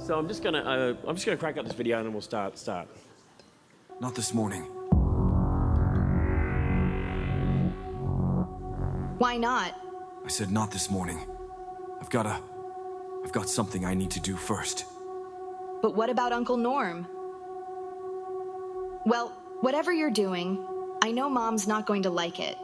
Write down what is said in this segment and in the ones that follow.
So I'm just gonna crack up this video and then we'll start. Not this morning. Why not? I said not this morning. I've got something I need to do first. But what about Uncle Norm? Well, whatever you're doing, I know Mom's not going to like it.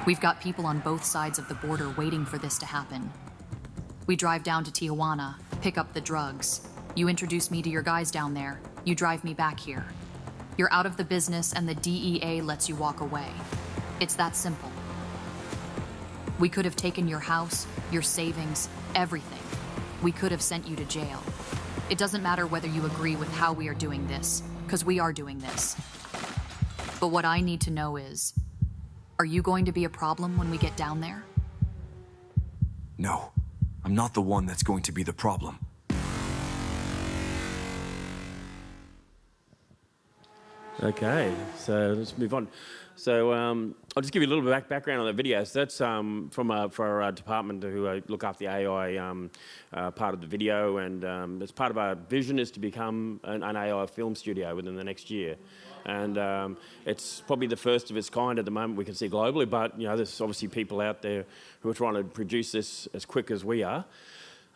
We've got people on both sides of the border waiting for this to happen. We drive down to Tijuana, pick up the drugs. You introduce me to your guys down there. You drive me back here. You're out of the business and the DEA lets you walk away. It's that simple. We could have taken your house, your savings, everything. We could have sent you to jail. It doesn't matter whether you agree with how we are doing this, because we are doing this. But what I need to know is, are you going to be a problem when we get down there? No, I'm not the one that's going to be the problem. Okay, so let's move on. So I'll just give you a little bit of background on the video. So that's for our department who look after the AI part of the video, and as part of our vision is to become an AI film studio within the next year. And it's probably the first of its kind at the moment we can see globally, but you know, there's obviously people out there who are trying to produce this as quick as we are.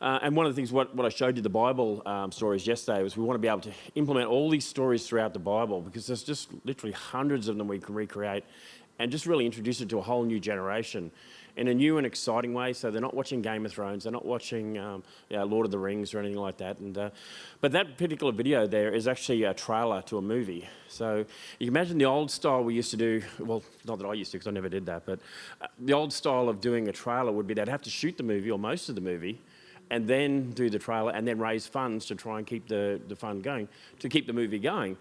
And one of the things, what I showed you the Bible stories yesterday, was we want to be able to implement all these stories throughout the Bible, because there's just literally hundreds of them we can recreate and just really introduce it to a whole new generation in a new and exciting way. So they're not watching Game of Thrones, they're not watching Lord of the Rings or anything like that. And but that particular video there is actually a trailer to a movie. So you can imagine the old style we used to do, well, not that I used to because I never did that, but the old style of doing a trailer would be they'd have to shoot the movie or most of the movie and then do the trailer and then raise funds to try and keep the fund going, to keep the movie going.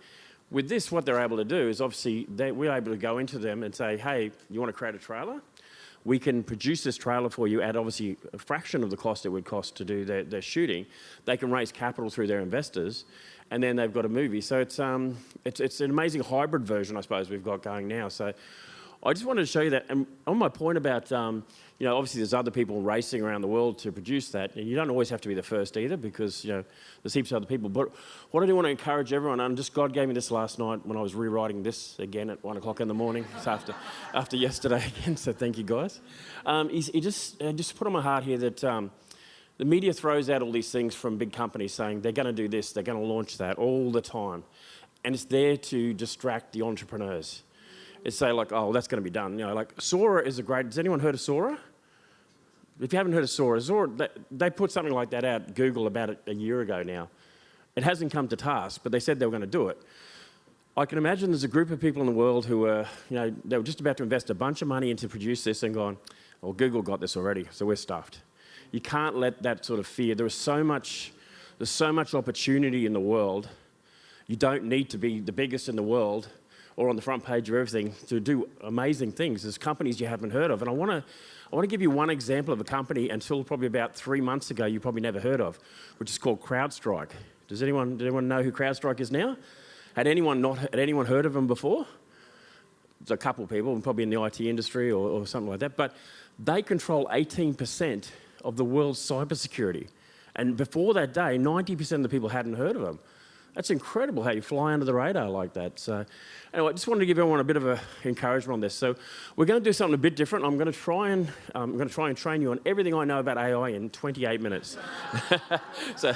With this, what they're able to do is obviously we're able to go into them and say, hey, you want to create a trailer? We can produce this trailer for you at obviously a fraction of the cost it would cost to do their shooting. They can raise capital through their investors, and then they've got a movie. So it's an amazing hybrid version, I suppose, we've got going now. So I just wanted to show you that. And on my point about, obviously there's other people racing around the world to produce that, and you don't always have to be the first either, because, there's heaps of other people. But what I do want to encourage everyone, and just God gave me this last night when I was rewriting this again at 1 o'clock in the morning, so after yesterday again, so thank you guys. He just put on my heart here that the media throws out all these things from big companies saying they're going to do this, they're going to launch that all the time. And it's there to distract the entrepreneurs. It's say like, oh, that's going to be done. Like Sora is a great... Has anyone heard of Sora? If you haven't heard of Sora, they put something like that out, Google, about it a year ago now. It hasn't come to task, but they said they were going to do it. I can imagine there's a group of people in the world who were, they were just about to invest a bunch of money into produce this and gone, well, Google got this already, so we're stuffed. You can't let that sort of fear. There's so much opportunity in the world. You don't need to be the biggest in the world or on the front page of everything to do amazing things. There's companies you haven't heard of. And I want to give you one example of a company until probably about 3 months ago you probably never heard of, which is called CrowdStrike. Did anyone know who CrowdStrike is now? Had anyone heard of them before? There's a couple of people, probably in the IT industry or something like that, but they control 18% of the world's cybersecurity. And before that day, 90% of the people hadn't heard of them. That's incredible how you fly under the radar like that. So anyway, I just wanted to give everyone a bit of a encouragement on this. So we're going to do something a bit different. I'm going to try and train you on everything I know about AI in 28 minutes. So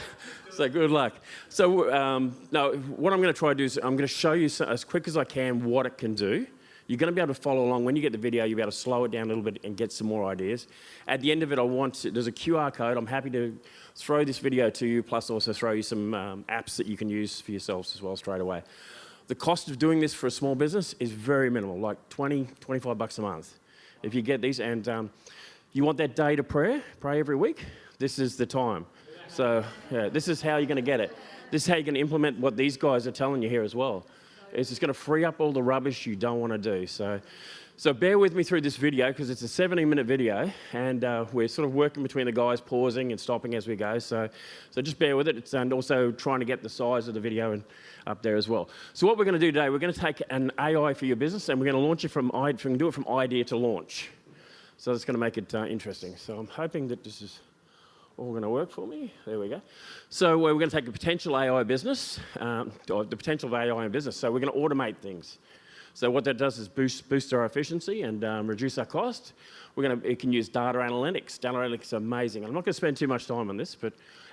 good luck. So no, what I'm going to try to do is I'm going to show you as quick as I can what it can do. You're going to be able to follow along. When you get the video, you'll be able to slow it down a little bit and get some more ideas. At the end of it, there's a QR code. I'm happy to throw this video to you, plus also throw you some apps that you can use for yourselves as well straight away. The cost of doing this for a small business is very minimal, like $25 a month. If you get these, and you want that day to pray every week, this is the time. So yeah, this is how you're going to get it. This is how you're going to implement what these guys are telling you here as well. It's just going to free up all the rubbish you don't want to do. So So bear with me through this video because it's a 17-minute video, and we're sort of working between the guys, pausing and stopping as we go. So just bear with it. And also trying to get the size of the video and up there as well. So what we're going to do today, we're going to take an AI for your business, and we're going to launch it from idea to launch. So that's going to make it interesting. So I'm hoping that this is all going to work for me. There we go. So we're going to take the potential AI business, or the potential of AI in business. So we're going to automate things. So what that does is boost our efficiency and reduce our cost. It can use data analytics. Data analytics is amazing. I'm not going to spend too much time on this,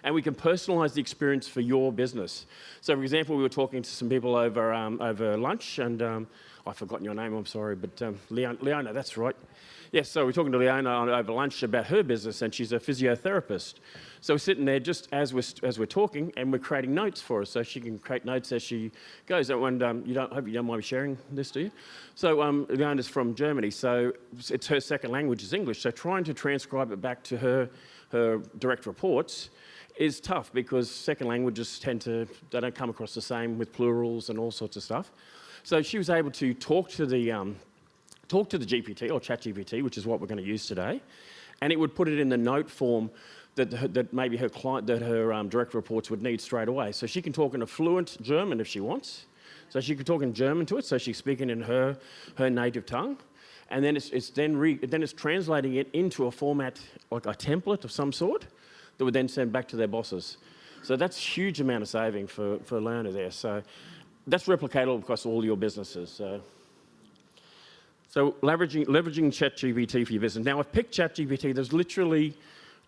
and we can personalise the experience for your business. So, for example, we were talking to some people over lunch, and I've forgotten your name. I'm sorry, but Leona, that's right. Yes, so we're talking to Leona over lunch about her business, and she's a physiotherapist. So we're sitting there just as we're talking, and we're creating notes for her, so she can create notes as she goes. And hope you don't mind me sharing this, do you? So Leona's from Germany, so it's her second language is English. So trying to transcribe it back to her direct reports is tough because second languages they don't come across the same with plurals and all sorts of stuff. So she was able to talk to the GPT or ChatGPT, which is what we're going to use today, and it would put it in the note form that maybe her client, that her direct reports would need straight away. So she can talk in a fluent German if she wants. So she can talk in German to it, so she's speaking in her native tongue, and then it's translating it into a format like a template of some sort that would then send back to their bosses. So that's a huge amount of saving for learner there. So that's replicatable across all your businesses. So leveraging ChatGPT for your business. Now I've picked ChatGPT. There's literally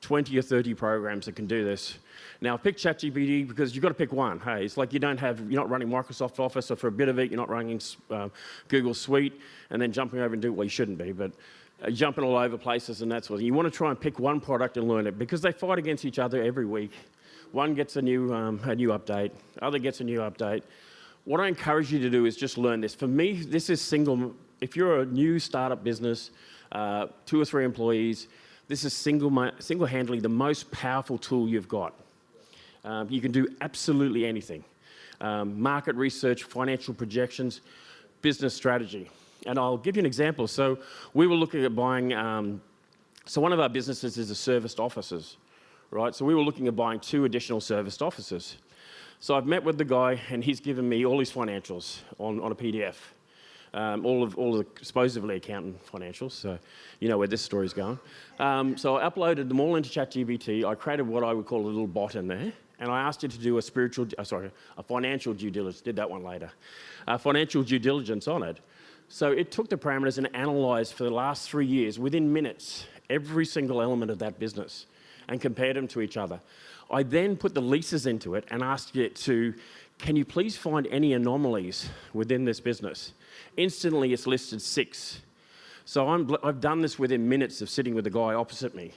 20 or 30 programs that can do this. Now, I picked ChatGPT because you've got to pick one. Hey, it's like you're not running Microsoft Office, or for a bit of it, you're not running Google Suite, and then jumping over and do, well, you shouldn't be, but jumping all over places and that sort of thing. You want to try and pick one product and learn it because they fight against each other every week. One gets a new update, other gets a new update. What I encourage you to do is just learn this. For me, this is if you're a new startup business, 2 or 3 employees, this is single-handedly the most powerful tool you've got. You can do absolutely anything. Market research, financial projections, business strategy. And I'll give you an example. So we were looking at buying, so one of our businesses is the serviced offices, right? So we were looking at buying 2 additional serviced offices. So I've met with the guy, and he's given me all his financials on a PDF. All of the supposedly accountant financials, so you know where this story's going. So I uploaded them all into ChatGPT. I created what I would call a little bot in there, and I asked it to do a financial due diligence. Did that one later. Financial due diligence on it. So it took the parameters and analysed for the last 3 years, within minutes, every single element of that business, and compared them to each other. I then put the leases into it and asked it to, can you please find any anomalies within this business? Instantly, it's listed 6. So I've done this within minutes of sitting with the guy opposite me.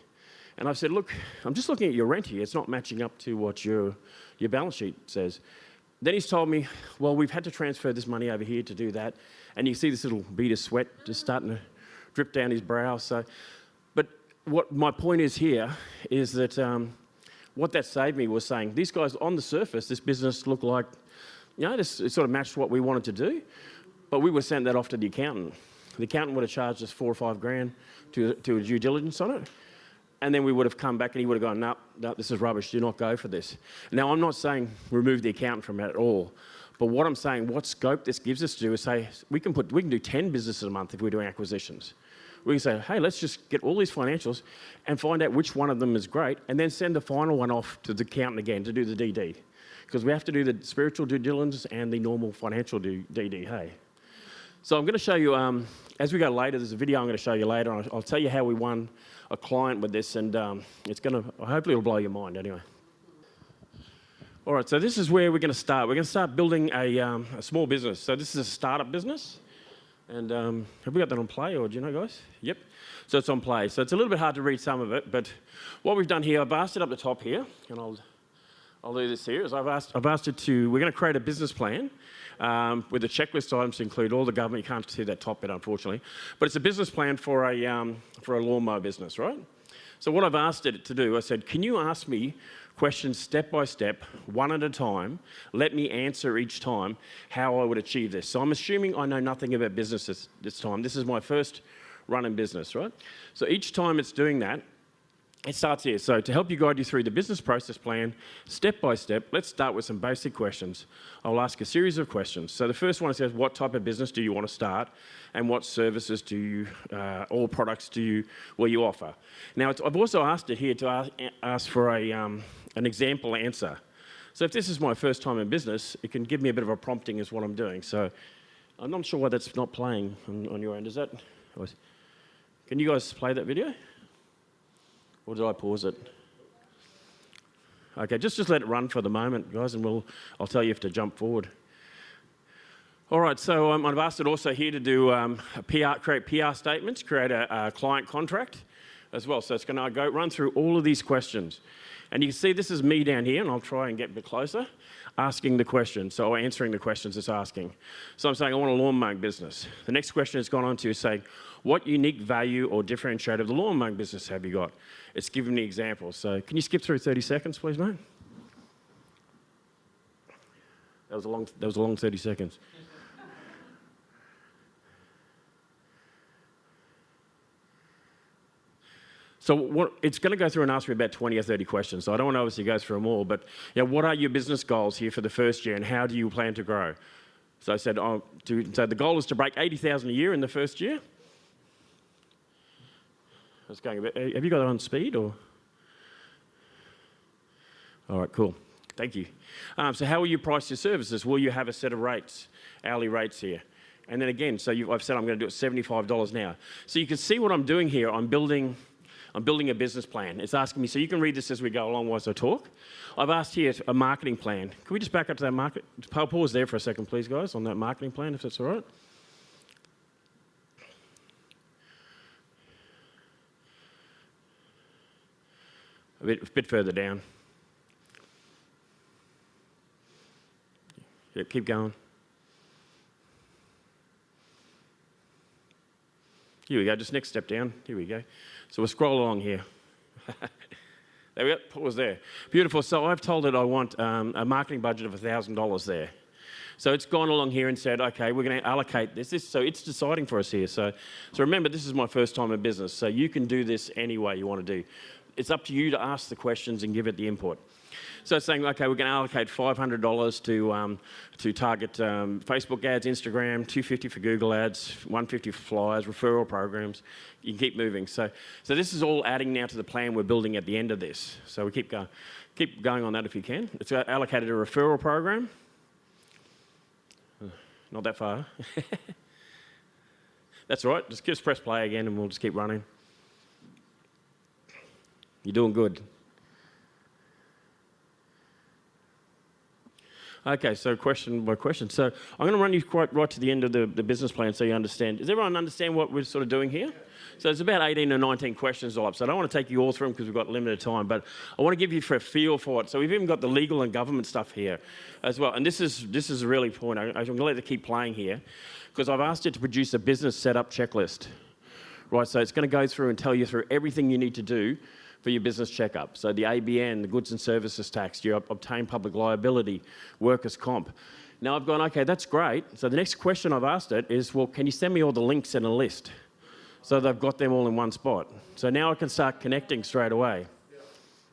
And I've said, look, I'm just looking at your rent here. It's not matching up to what your balance sheet says. Then he's told me, well, we've had to transfer this money over here to do that. And you see this little bead of sweat just starting to drip down his brow. But what my point is here is that what that saved me was saying, these guys on the surface, this business looked like, this sort of matched what we wanted to do. But we would have sent that off to the accountant. The accountant would have charged us $4 or $5 grand to a due diligence on it. And then we would have come back and he would have gone, no, this is rubbish, do not go for this. Now, I'm not saying remove the accountant from it at all. But what I'm saying, what scope this gives us to do is say, we can do 10 businesses a month if we're doing acquisitions. We can say, hey, let's just get all these financials and find out which one of them is great, and then send the final one off to the accountant again to do the DD. Because we have to do the spiritual due diligence and the normal financial DD, hey. So I'm going to show you, as we go later, there's a video I'm going to show you later. I'll tell you how we won a client with this, and hopefully it'll blow your mind anyway. All right, so this is where we're going to start. We're going to start building a small business. So this is a startup business. And have we got that on play, or do you know, guys? Yep. So it's on play. So it's a little bit hard to read some of it, but what we've done here, I've asked it up the top here, and I'll do this here, is I've asked it to, we're going to create a business plan with a checklist items to include all the government. You can't see that top bit, unfortunately. But it's a business plan for a lawnmower business, right? So what I've asked it to do, I said, can you ask me questions step by step, one at a time, let me answer each time how I would achieve this. So I'm assuming I know nothing about business this time. This is my first run in business, right? So each time it's doing that, it starts here. So to help you guide you through the business process plan, step by step, let's start with some basic questions. I'll ask a series of questions. So the first one says, what type of business do you want to start? And what services do you, or products will you offer? Now, I've also asked it here to ask for an example answer. So if this is my first time in business, it can give me a bit of a prompting as what I'm doing. So I'm not sure why that's not playing on your end. Is that? Can you guys play that video? Or did I pause it? Okay, just let it run for the moment, guys, and I'll tell you if to jump forward. All right, so I've asked it also here to do create PR statements, create a client contract as well. So it's going to run through all of these questions. And you can see this is me down here, and I'll try and get a bit closer, asking the question, so answering the questions it's asking. So I'm saying I want a lawn mowing business. The next question it's gone on to is saying, what unique value or differentiator of the lawn mowing business have you got? It's giving me examples. So can you skip through 30 seconds, please, mate? That was a long 30 seconds. So it's going to go through and ask me about 20 or 30 questions. So I don't want to obviously go through them all, but what are your business goals here for the first year, and how do you plan to grow? So I said, so the goal is to break 80,000 a year in the first year. I was going a bit. Have you got it on speed or? All right, cool. Thank you. So how will you price your services? Will you have a set of rates, hourly rates here? And then again, so I've said I'm going to do it $75 now. So you can see what I'm doing here. I'm building a business plan. It's asking me, so you can read this as we go along whilst I talk. I've asked here a marketing plan. Can we just back up to that market? Pause there for a second, please, guys, on that marketing plan, if that's all right. A bit further down. Yeah, keep going. Here we go, just next step down. Here we go. So we'll scroll along here. There we go, pause there. Beautiful. So I've told it I want a marketing budget of $1,000 there. So it's gone along here and said, okay, we're going to allocate this. So it's deciding for us here. So remember, this is my first time in business, so you can do this any way you want to do. It's up to you to ask the questions and give it the input. So it's saying, okay, we're going to allocate $500 to target Facebook ads, Instagram, $250 for Google ads, $150 for flyers, referral programs. You can keep moving. So this is all adding now to the plan we're building at the end of this. So we keep going on that if you can. It's allocated a referral program. Not that far. That's all right. Just press play again and we'll just keep running. You're doing good. Okay, so question by question. So I'm going to run you right to the end of the business plan so you understand. Does everyone understand what we're sort of doing here? So it's about 18 or 19 questions all up. So I don't want to take you all through them because we've got limited time, but I want to give you a feel for it. So we've even got the legal and government stuff here as well. And this is a really point. I'm going to let it keep playing here because I've asked it to produce a business setup checklist. Right, so it's going to go through and tell you through everything you need to do for your business checkup. So the ABN, the goods and services tax, you obtain public liability, workers' comp. Now I've gone, okay, that's great. So the next question I've asked it is, well, can you send me all the links in a list? So they've got them all in one spot. So now I can start connecting straight away.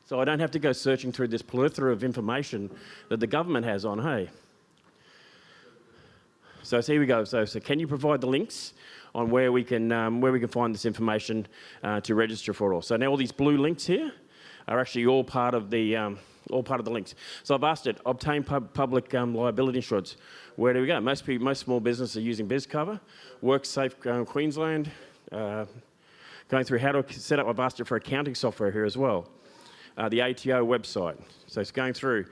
So I don't have to go searching through this plethora of information that the government has on, hey. So here we go. So can you provide the links on where we can find this information to register for it all? So now all these blue links here are actually all part of the links. So I've asked it, obtain public liability insurance. Where do we go? Most small businesses are using BizCover. WorkSafe Queensland. Going through how to set up. I've asked it for accounting software here as well. The ATO website. So it's going through.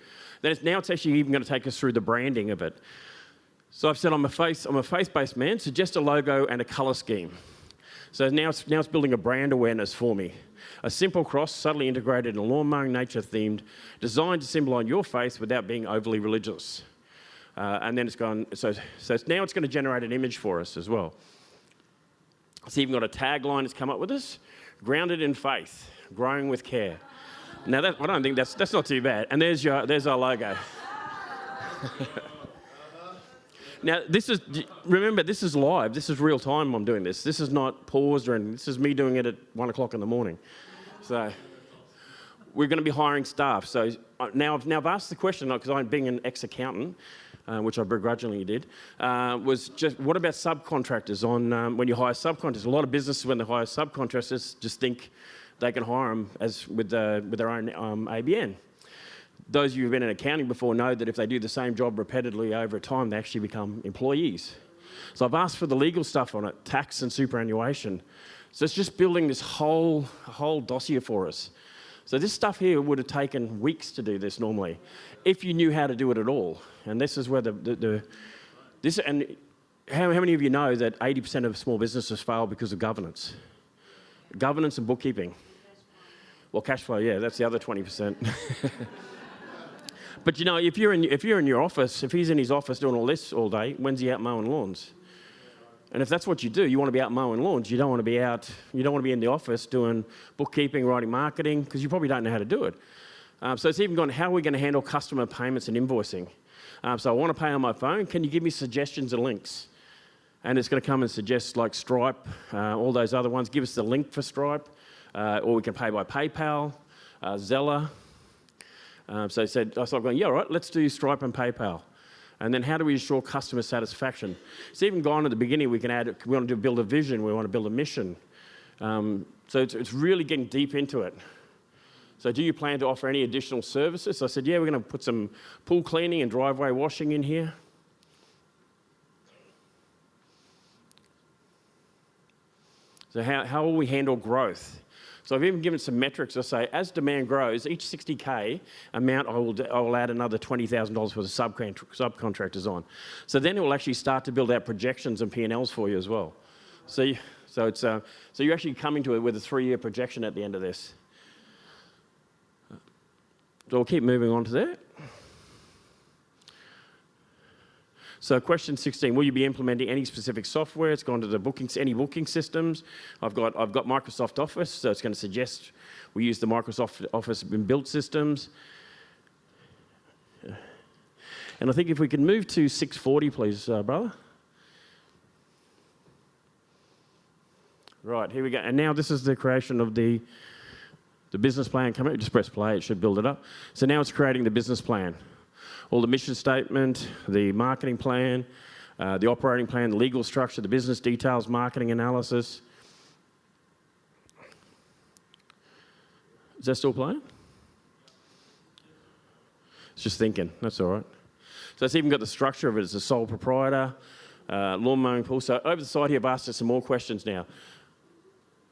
Then it's actually even going to take us through the branding of it. So I've said I'm a faith-based man, suggest a logo and a colour scheme. So now it's building a brand awareness for me. A simple cross, subtly integrated in a lawn mowing, nature themed, designed to symbolise your faith without being overly religious. And then it's gone. So now it's going to generate an image for us as well. It's even got a tagline it's come up with us: grounded in faith. growing with care. Now, I don't think that's not too bad. And there's our logo. Now, remember, this is live. This is real time I'm doing this. This is not paused or anything. This is me doing it at 1 o'clock in the morning. So we're going to be hiring staff. So now I've asked the question, because I'm being an ex-accountant, which I begrudgingly did, was just what about subcontractors on when you hire subcontractors? A lot of businesses, when they hire subcontractors, just think they can hire them with their own ABN. Those of you who've been in accounting before know that if they do the same job repetitively over time, they actually become employees. So I've asked for the legal stuff on it, tax and superannuation. So it's just building this whole dossier for us. So this stuff here would have taken weeks to do this normally, if you knew how to do it at all. And this is where and how many of you know that 80% of small businesses fail because of governance? Governance and bookkeeping. Well, cash flow, yeah, that's the other 20%. But you know, if you're in your office, if he's in his office doing all this all day, when's he out mowing lawns? And if that's what you do, you want to be out mowing lawns. You don't want to be in the office doing bookkeeping, writing marketing, because you probably don't know how to do it. So it's even gone, how are we going to handle customer payments and invoicing? So I want to pay on my phone. Can you give me suggestions and links? And it's going to come and suggest like Stripe, all those other ones. Give us the link for Stripe, or we can pay by PayPal, Zella. So I started going, yeah, all right, let's do Stripe and PayPal. And then how do we ensure customer satisfaction? It's even gone at the beginning, we want to build a vision, we want to build a mission. So it's really getting deep into it. So do you plan to offer any additional services? I said, yeah, we're going to put some pool cleaning and driveway washing in here. So how will we handle growth? So I've even given some metrics. I say, as demand grows, each 60K amount, I will add another $20,000 worth of subcontractors on. So then it will actually start to build out projections and P&Ls for you as well. So you're actually coming to it with a 3-year projection at the end of this. So we'll keep moving on to that. So question 16, will you be implementing any specific software? It's gone to the any booking systems. I've got Microsoft Office, so it's going to suggest we use the Microsoft Office built systems. And I think if we can move to 640, please, brother. Right, here we go. And now this is the creation of the business plan. Come here, just press play, it should build it up. So now it's creating the business plan. All the mission statement, the marketing plan, the operating plan, the legal structure, the business details, marketing analysis. Is that still playing? It's just thinking, that's all right. So it's even got the structure of it as a sole proprietor, lawn mowing pool. So over the side here, I've asked it some more questions now.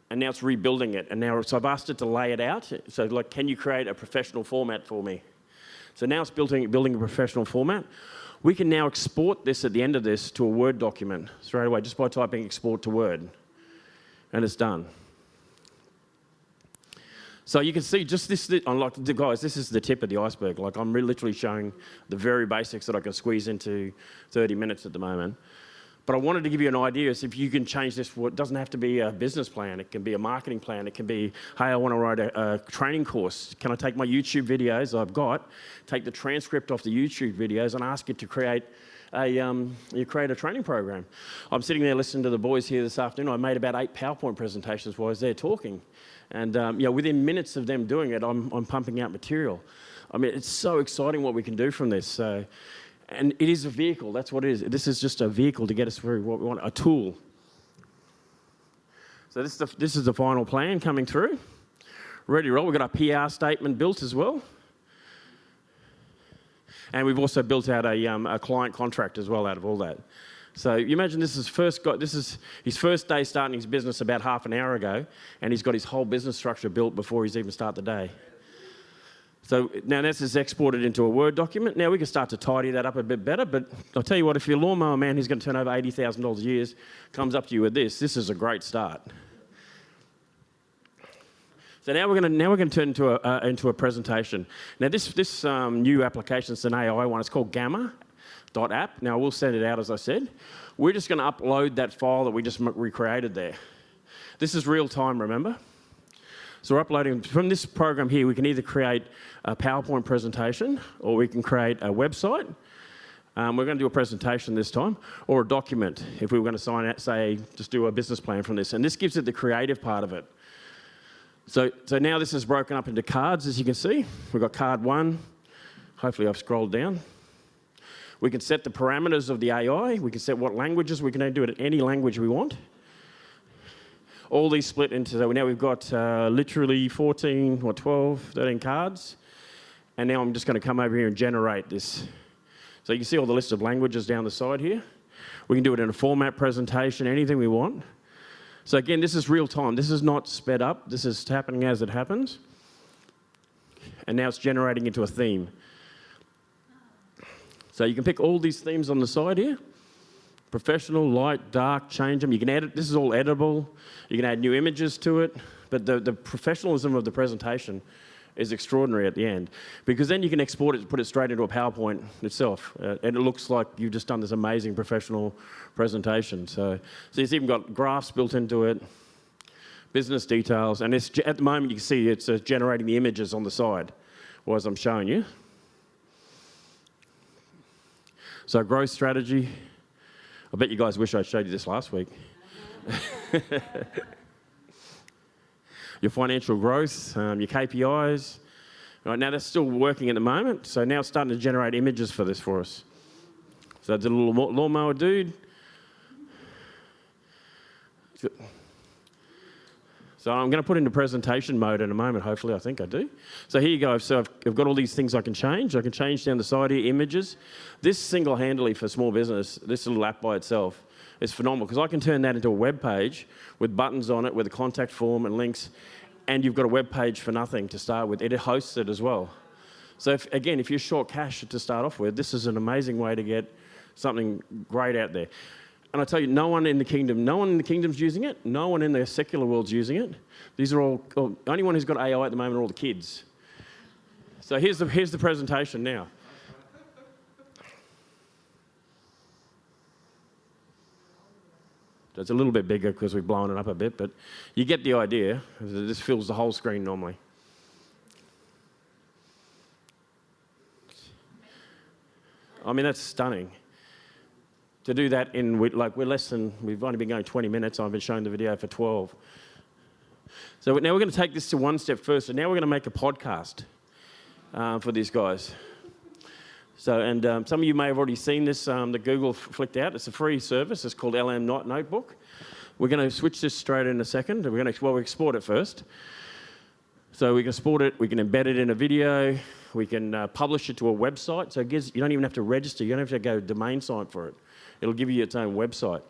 And now it's rebuilding it. And now, so I've asked it to lay it out. So like, can you create a professional format for me? So now it's building a professional format. We can now export this at the end of this to a Word document straight away just by typing export to Word. And it's done. So you can see just this, guys, this is the tip of the iceberg. Like I'm literally showing the very basics that I can squeeze into 30 minutes at the moment. But I wanted to give you an idea as if you can change this. It doesn't have to be a business plan. It can be a marketing plan. It can be, hey, I want to write a training course. Can I take my YouTube videos I've got, take the transcript off the YouTube videos and ask it to create a training program? I'm sitting there listening to the boys here this afternoon. I made about 8 PowerPoint presentations while I was there talking. And within minutes of them doing it, I'm pumping out material. I mean, it's so exciting what we can do from this. And it is a vehicle, that's what it is. This is just a vehicle to get us through what we want, a tool. So this is the final plan coming through. Ready to roll. We've got our PR statement built as well. And we've also built out a client contract as well out of all that. So you imagine this is his first day starting his business about half an hour ago, and he's got his whole business structure built before he's even started the day. So now this is exported into a Word document. Now we can start to tidy that up a bit better, but I'll tell you what, if your lawnmower man who's going to turn over $80,000 a year comes up to you with this is a great start. So now we're going to turn into a presentation. Now this new application, it's an AI one, it's called Gamma.app. Now we'll send it out, as I said. We're just going to upload that file that we just recreated there. This is real time, remember? So we're uploading, from this program here, we can either create a PowerPoint presentation or we can create a website. We're going to do a presentation this time, or a document if we were going to sign out, say, just do a business plan from this. And this gives it the creative part of it. So now this is broken up into cards, as you can see. We've got card 1. Hopefully I've scrolled down. We can set the parameters of the AI. We can set what languages. We can do it in any language we want. All these split into, so now we've got literally 14 or 12, 13 cards. And now I'm just going to come over here and generate this. So you can see all the list of languages down the side here. We can do it in a format presentation, anything we want. So again, this is real time. This is not sped up. This is happening as it happens. And now it's generating into a theme. So you can pick all these themes on the side here. Professional, light, dark, change them. You can edit. This is all editable. You can add new images to it. But the professionalism of the presentation is extraordinary at the end, because then you can export it and put it straight into a PowerPoint itself, and it looks like you've just done this amazing professional presentation. So it's even got graphs built into it, business details, and it's, at the moment you can see it's generating the images on the side, or as I'm showing you. So growth strategy. I bet you guys wish I showed you this last week. Your financial growth, your KPIs. Right now, that's still working at the moment. So now it's starting to generate images for this for us. So that's a little lawnmower dude. So I'm going to put into presentation mode in a moment, hopefully. I think I do. So here you go. So I've got all these things I can change. I can change down the side here, images. This single-handedly for small business, this little app by itself, is phenomenal, because I can turn that into a web page with buttons on it, with a contact form and links, and you've got a web page for nothing to start with. It hosts it as well. So if you're short cash to start off with, this is an amazing way to get something great out there. And I tell you, no one in the kingdom's using it. No one in the secular world's using it. These are all, the only one who's got AI at the moment are all the kids. So here's the presentation now. It's a little bit bigger because we've blown it up a bit, but you get the idea. This fills the whole screen normally. I mean, that's stunning. To do that in, we've only been going 20 minutes. I've been showing the video for 12. So now we're going to take this to one step further. So now we're going to make a podcast for these guys. So, and some of you may have already seen this that Google flicked out. It's a free service. It's called LM Notebook. We're going to switch this straight in a second. We're going to, well, we export it first. So we can export it. We can embed it in a video. We can publish it to a website. So it gives, you don't even have to register. You don't have to go domain site for it. It'll give you its own website.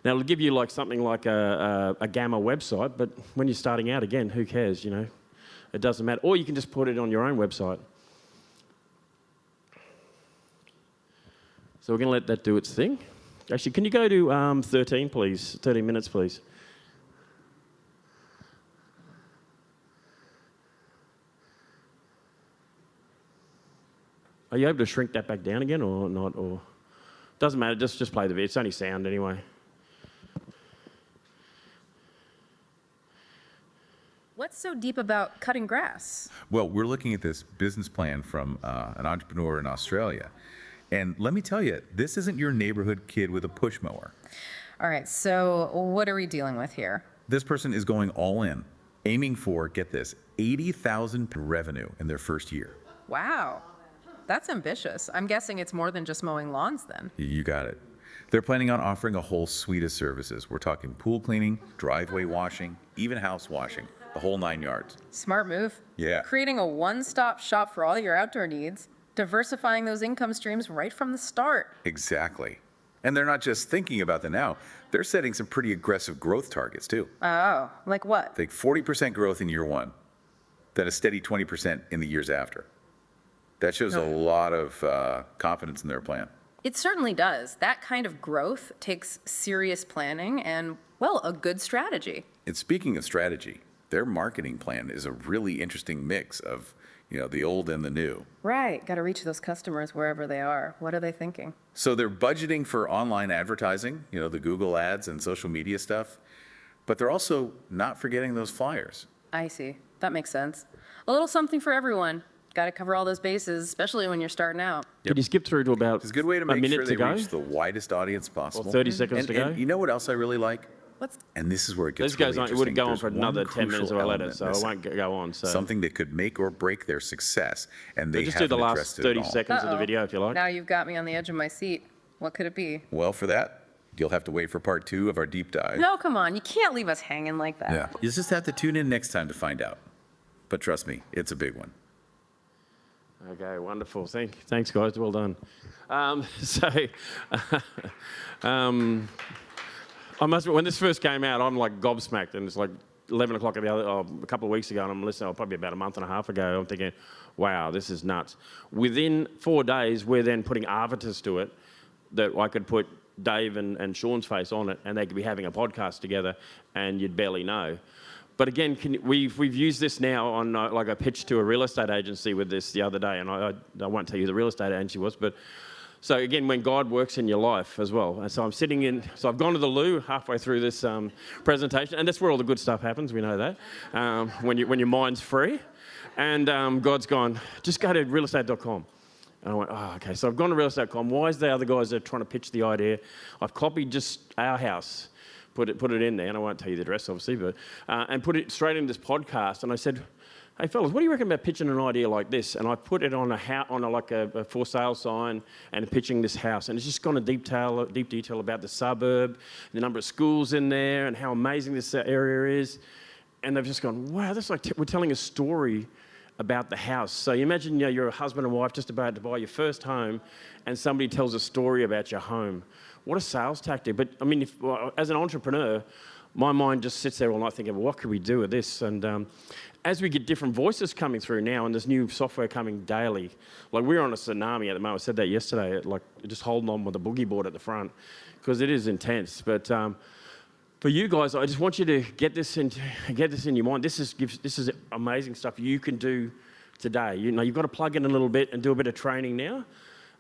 Now, it'll give you like something like a Gamma website, but when you're starting out, again, who cares, you know? It doesn't matter. Or you can just put it on your own website. So we're going to let that do its thing. Actually, can you go to 13, please? 13 minutes, please. Are you able to shrink that back down again or not? Or doesn't matter, just play the video. It's only sound anyway. What's so deep about cutting grass? Well, we're looking at this business plan from an entrepreneur in Australia. And let me tell you, this isn't your neighborhood kid with a push mower. All right, so what are we dealing with here? This person is going all in, aiming for, get this, 80,000 revenue in their first year. Wow, that's ambitious. I'm guessing it's more than just mowing lawns then. You got it. They're planning on offering a whole suite of services. We're talking pool cleaning, driveway washing, even house washing, the whole 9 yards. Smart move. Yeah. Creating a one-stop shop for all your outdoor needs, diversifying those income streams right from the start. Exactly. And they're not just thinking about the now, they're setting some pretty aggressive growth targets too. Oh, like what? Think 40% growth in year one, then a steady 20% in the years after. That shows a lot of confidence in their plan. It certainly does. That kind of growth takes serious planning and, well, a good strategy. And speaking of strategy, their marketing plan is a really interesting mix of, you know, the old and the new. Right. Got to reach those customers wherever they are. What are they thinking? So they're budgeting for online advertising, you know, the Google ads and social media stuff, but they're also not forgetting those flyers. I see. That makes sense. A little something for everyone. Got to cover all those bases, especially when you're starting out. Can you skip through to about It's a good way to a make minute sure to they go? reach the widest audience possible. Or 30 seconds to go? And you know what else I really like? What's And this is where it gets This goes really on. It would interesting. go on There's for one another 10 minutes crucial or later, element so I missing. won't go on. So Something that could make or break their success, and they just do haven't the addressed last it at 30 all. seconds of the Uh-oh. video if you like. Now you've got me on the edge of my seat. What could it be? Well, for that, you'll have to wait for part 2 of our deep dive. No, come on. You can't leave us hanging like that. Yeah. You just have to tune in next time to find out. But trust me, it's a big one. Okay, wonderful. Thanks, guys. Well done. I must admit, when this first came out, I'm like gobsmacked, and it's like 11 o'clock a couple of weeks ago, and I'm listening, probably about a month and a half ago, I'm thinking, wow, this is nuts. Within 4 days, we're then putting avatars to it that I could put Dave and Sean's face on it, and they could be having a podcast together, and you'd barely know. But again, we've used this now on, like I pitched to a real estate agency with this the other day, and I won't tell you who the real estate agency was, but so again, when God works in your life as well. And so I'm sitting in, so I've gone to the loo halfway through this presentation, and that's where all the good stuff happens, we know that, when your mind's free. And God's gone, just go to realestate.com. And I went, oh, okay. So I've gone to realestate.com. Why is the other guys that are trying to pitch the idea? I've copied just our house, put it in there, and I won't tell you the address, obviously, but and put it straight into this podcast. And I said, hey, fellas, what do you reckon about pitching an idea like this? And I put it on a for sale sign and pitching this house. And it's just gone into deep detail about the suburb, the number of schools in there, and how amazing this area is. And they've just gone, wow, that's like we're telling a story about the house. So you imagine you're a husband and wife just about to buy your first home, and somebody tells a story about your home. What a sales tactic. But I mean, as an entrepreneur, my mind just sits there all night thinking, well, what could we do with this? And as we get different voices coming through now, and there's new software coming daily, like we're on a tsunami at the moment. I said that yesterday, like just holding on with a boogie board at the front, because it is intense. But for you guys, I just want you to get this in your mind. This is amazing stuff you can do today. You've got to plug in a little bit and do a bit of training now.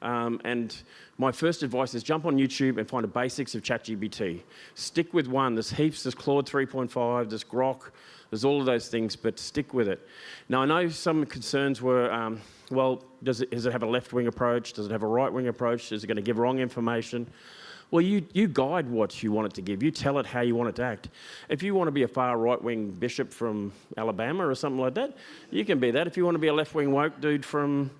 And my first advice is jump on YouTube and find the basics of ChatGPT. Stick with one. There's heaps. There's Claude 3.5. There's Grok. There's all of those things, but stick with it. Now, I know some concerns were, well, does it have a left-wing approach? Does it have a right-wing approach? Is it going to give wrong information? Well, you guide what you want it to give. You tell it how you want it to act. If you want to be a far right-wing bishop from Alabama or something like that, you can be that. If you want to be a left-wing woke dude from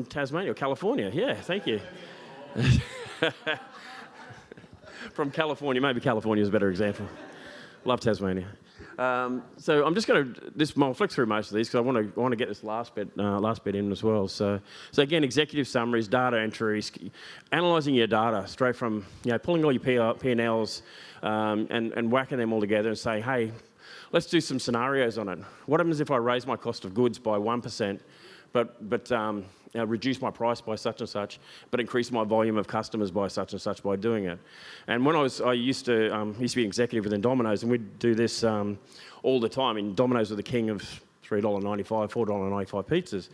Tasmania or California, yeah, thank you. From California, maybe California is a better example. Love Tasmania. So I'm just going to I'll flick through most of these because I want to get this last bit in as well. So again, executive summaries, data entries, analysing your data straight from pulling all your P&Ls and whacking them all together and saying, hey, let's do some scenarios on it. What happens if I raise my cost of goods by 1%, but reduce my price by such and such, but increase my volume of customers by such and such by doing it? And when I used to be an executive within Domino's, and we'd do this all the time. And Domino's were the king of $3.95, $4.95 pizzas.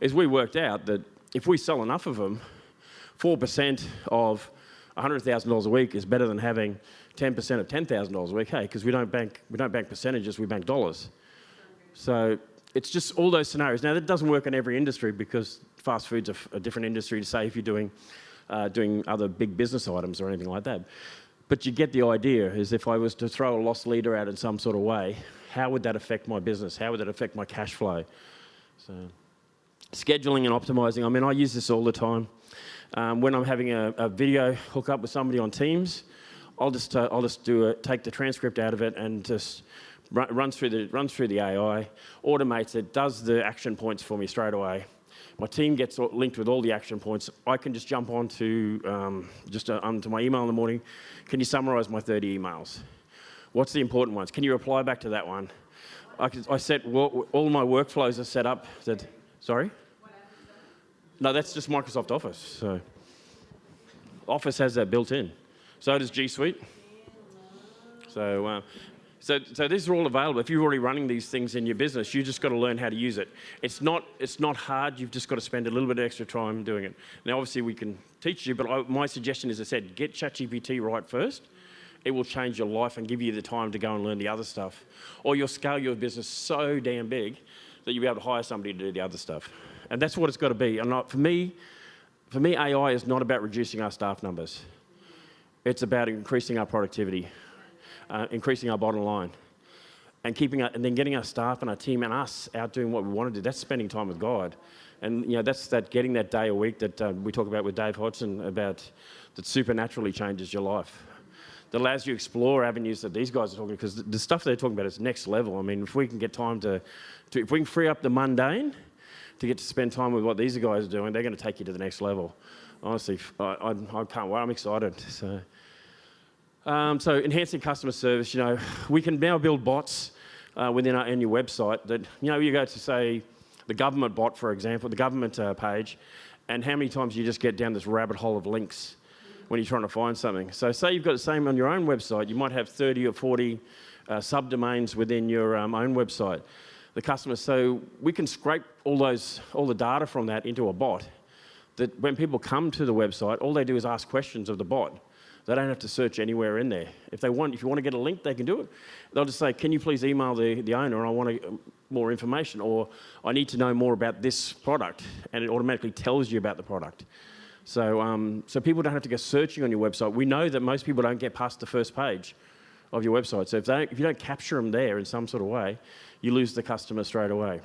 Is we worked out that if we sell enough of them, 4% of $100,000 a week is better than having 10% of $10,000 a week. Hey, because we don't bank percentages, we bank dollars. So it's just all those scenarios. Now, that doesn't work in every industry because fast food's a different industry to say if you're doing other big business items or anything like that. But you get the idea, is if I was to throw a loss leader out in some sort of way, how would that affect my business? How would that affect my cash flow? So scheduling and optimizing. I mean, I use this all the time. When I'm having a video hook up with somebody on Teams, I'll just take the transcript out of it and just runs through the AI, automates it, does the action points for me straight away. My team gets linked with all the action points. I can just jump onto my email in the morning. Can you summarise my 30 emails? What's the important ones? Can you reply back to that one? I set all my workflows are set up. Sorry? No, that's just Microsoft Office. So Office has that built in. So does G Suite. So these are all available. If you're already running these things in your business, you just got to learn how to use it. It's not hard. You've just got to spend a little bit of extra time doing it. Now, obviously, we can teach you, but my suggestion is, as I said, get ChatGPT right first. it will change your life and give you the time to go and learn the other stuff. Or you'll scale your business so damn big that you'll be able to hire somebody to do the other stuff. And that's what it's got to be. And for me, AI is not about reducing our staff numbers. It's about increasing our productivity, increasing our bottom line, and then getting our staff and our team and us out doing what we want to do. That's spending time with God. And that's getting that day a week that we talk about with Dave Hodgson about that supernaturally changes your life. That allows you to explore avenues that these guys are talking, because the stuff they're talking about is next level. I mean, if we can get time if we can free up the mundane to get to spend time with what these guys are doing, they're going to take you to the next level. Honestly, I can't wait. I'm excited. So enhancing customer service, we can now build bots within your website that, you go to, say, the government bot, for example, the government page, and how many times you just get down this rabbit hole of links when you're trying to find something. So say you've got the same on your own website, you might have 30 or 40 subdomains within your own website. The customers, so we can scrape all the data from that into a bot, that when people come to the website, all they do is ask questions of the bot. They don't have to search anywhere in there. If you want to get a link, they can do it. They'll just say, can you please email the owner, and I want more information, or I need to know more about this product, and it automatically tells you about the product. So people don't have to go searching on your website. We know that most people don't get past the first page of your website. So if you don't capture them there in some sort of way, you lose the customer straight away.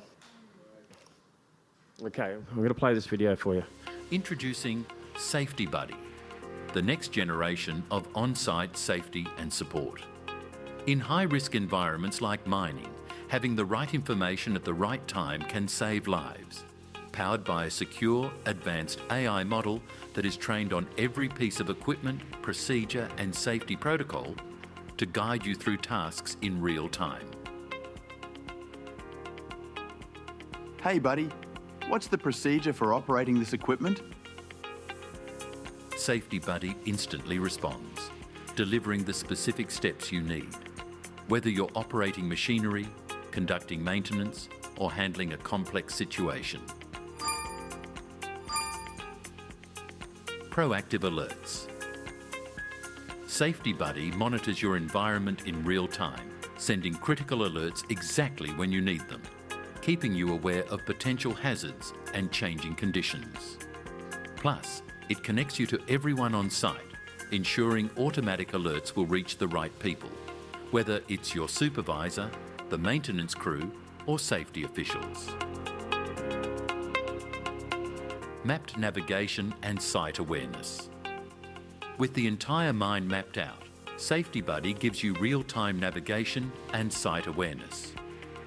Okay, I'm going to play this video for you. Introducing Safety Buddy, the next generation of on-site safety and support. In high-risk environments like mining, having the right information at the right time can save lives. Powered by a secure, advanced AI model that is trained on every piece of equipment, procedure and safety protocol to guide you through tasks in real time. Hey buddy, what's the procedure for operating this equipment? Safety Buddy instantly responds, delivering the specific steps you need. Whether you're operating machinery, conducting maintenance, or handling a complex situation. Proactive alerts. Safety Buddy monitors your environment in real time, sending critical alerts exactly when you need them, keeping you aware of potential hazards and changing conditions. Plus, it connects you to everyone on site, ensuring automatic alerts will reach the right people, whether it's your supervisor, the maintenance crew, or safety officials. Mapped navigation and site awareness. With the entire mine mapped out, Safety Buddy gives you real-time navigation and site awareness.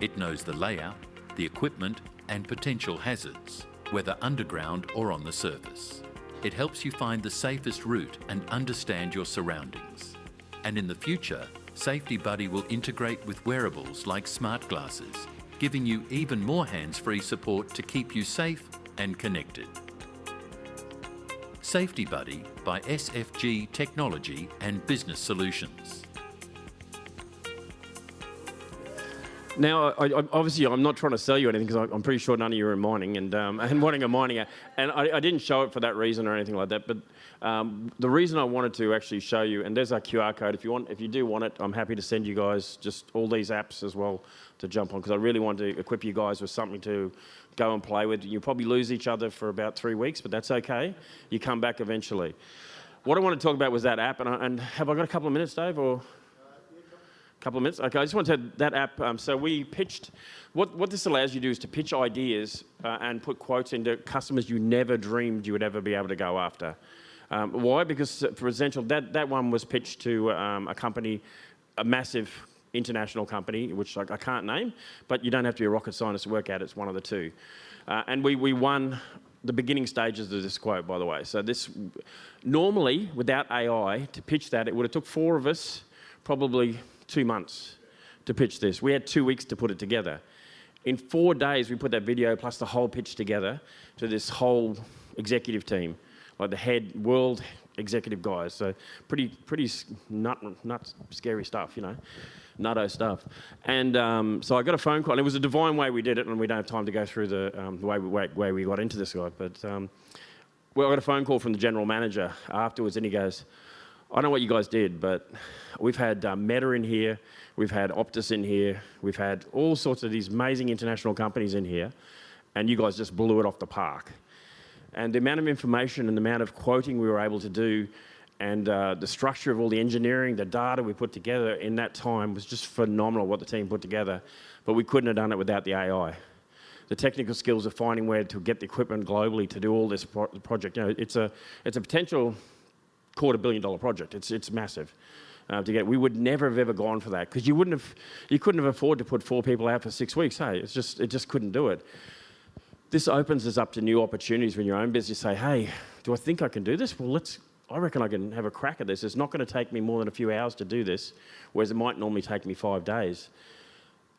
It knows the layout, the equipment, and potential hazards, whether underground or on the surface. It helps you find the safest route and understand your surroundings. And in the future, Safety Buddy will integrate with wearables like smart glasses, giving you even more hands-free support to keep you safe and connected. Safety Buddy by SFG Technology and Business Solutions. Now, obviously, I'm not trying to sell you anything, because I'm pretty sure none of you are in mining and wanting a mining app. And I didn't show it for that reason or anything like that. But the reason I wanted to actually show you, and there's our QR code. If you do want it, I'm happy to send you guys just all these apps as well to jump on, because I really want to equip you guys with something to go and play with. You'll probably lose each other for about 3 weeks, but that's okay. You come back eventually. What I want to talk about was that app. And have I got a couple of minutes, Dave, or? Couple of minutes? Okay, I just want to tell that app. So we pitched, what this allows you to do is to pitch ideas and put quotes into customers you never dreamed you would ever be able to go after. Why? Because, for example, that one was pitched to a company, a massive international company, which I can't name, but you don't have to be a rocket scientist to work out it's one of the two. And we won the beginning stages of this quote, by the way. So this, normally, without AI, to pitch that, it would have took 4 of us, probably 2 months to pitch this. We had 2 weeks to put it together. In 4 days, we put that video plus the whole pitch together to this whole executive team, like the head world executive guys. So pretty nut scary stuff, nutto stuff. And so I got a phone call, and it was a divine way we did it, and we don't have time to go through the way we got into this guy. But I got a phone call from the general manager afterwards, and he goes, I don't know what you guys did, but we've had Meta in here, we've had Optus in here, we've had all sorts of these amazing international companies in here, and you guys just blew it off the park. And the amount of information and the amount of quoting we were able to do, and the structure of all the engineering, the data we put together in that time was just phenomenal, what the team put together. But we couldn't have done it without the AI. The technical skills of finding where to get the equipment globally to do all this project. You know, it's a potential $250 million project. It's massive to get. We would never have ever gone for that because you couldn't have afforded to put 4 people out for 6 weeks. Hey, it just couldn't do it. This opens us up to new opportunities when your own business say, hey, do I think I can do this? Well, I reckon I can have a crack at this. It's not going to take me more than a few hours to do this, whereas it might normally take me 5 days.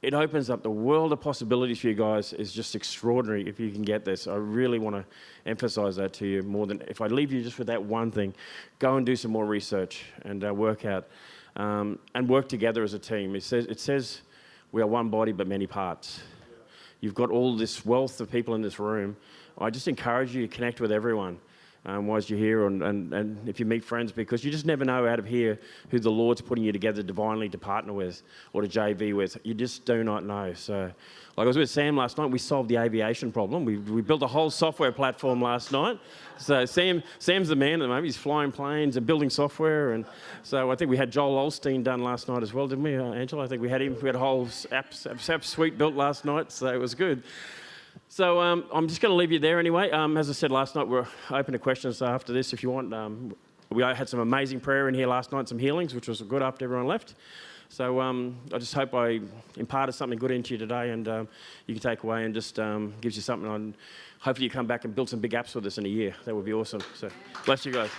It opens up the world of possibilities for you guys. Is just extraordinary if you can get this. I really want to emphasize that to you more than, if I leave you just with that one thing, go and do some more research and work out and work together as a team. It says we are one body but many parts. You've got all this wealth of people in this room. I just encourage you to connect with everyone whilst you're here and if you meet friends, because you just never know out of here who the Lord's putting you together divinely to partner with or to JV with. You just do not know. So, like I was with Sam last night, we solved the aviation problem. We built a whole software platform last night. So Sam's the man at the moment. He's flying planes and building software. And so I think we had Joel Olstein done last night as well, didn't we, Angela? I think we had him. We had a whole app suite built last night, so it was good. So I'm just going to leave you there anyway. As I said last night, we're open to questions after this if you want. We had some amazing prayer in here last night, some healings, which was good after everyone left. So I just hope I imparted something good into you today, and you can take away and just gives you something on. Hopefully you come back and build some big apps with us in a year. That would be awesome. So bless you guys.